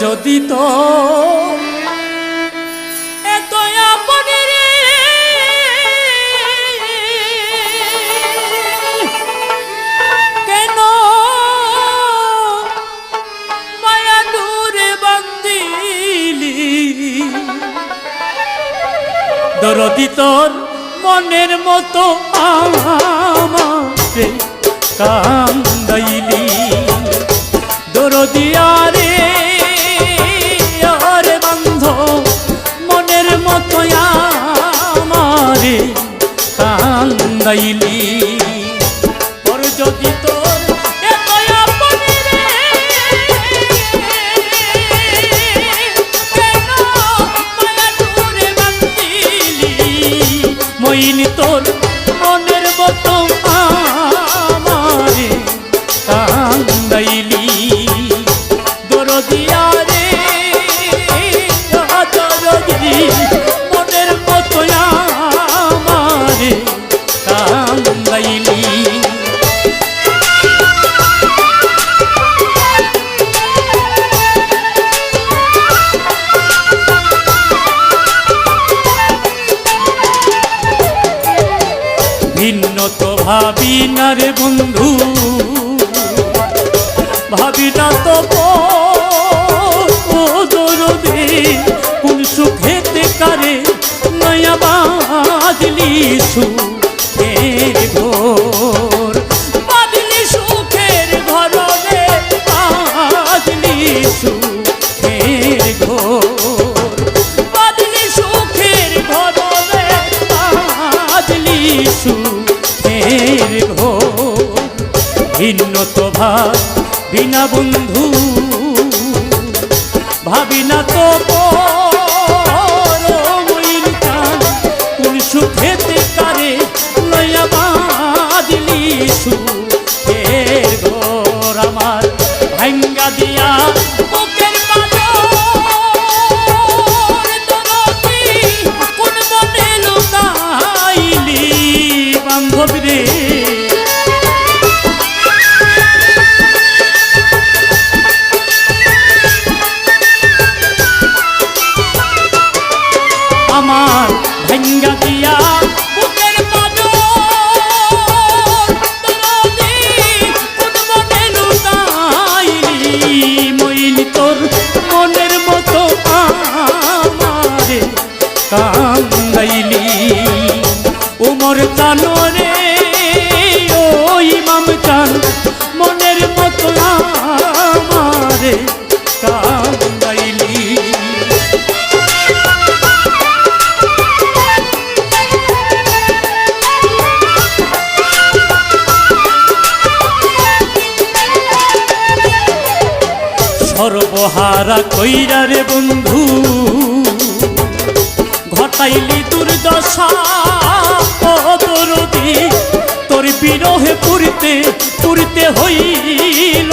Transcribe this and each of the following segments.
যদি তো এত আপন রে কেন মায়া দূরে বান্দিলি দরদি তোর মনের মতো আমারে কান্দাইলি দরদিয়া রে আরে বন্ধ মনের মতো আমারে কান্দাইলি পর যদি তোর এত আপন রে কেন মায়া দূরে বান্দিলি মইনি তোর মনের মতো আমারে কান্দাইলি দরদিয়া রে দরদি মনের মতো আমারে কান্দাইলি ভিন্ন তো ভাবি না রে বন্ধু ভাবি না তো দরদে কোন সুখেতে কারে নয়া বাদলি সুখের ঘর বাদলি সুখের ঘর রে বাদলি সুখের ঘর বাদলি সুখের ঘর রে বাদলি সুখের ঘর ভিন্ন তো ভাবি না বন্ধু ভাবি না তো কোন সুখেতে কারে লইয়া বাঁধলি সুখের ঘর আমার ভাঙ্গা দিয়া বুকের পাথর দরদি কোন মনে লুকাইলি বান্ধবী রে আমার ভাঙ্গা দিয়া বুকের পাথর দরদি কোন মনে লুকাইলি মইনি তোর মনের মতো আমারে কান্দাইলি উমর চানো রে ও ইমাম চান মনের মতো আমারে কান্দাইলি সর্বহারা কইরা রে বন্ধু ঘটাইলি দুর্দশা ও দরদি তোর বিরহে পুরিতে পুরিতে হইল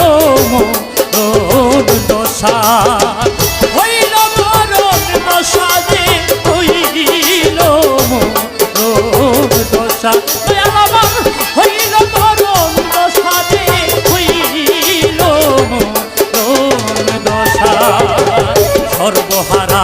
মরণ দশা হইল মরণ দশা রে হইল মরণ দশা আমার হইল মরণ দশা রে হইল সর্বহারা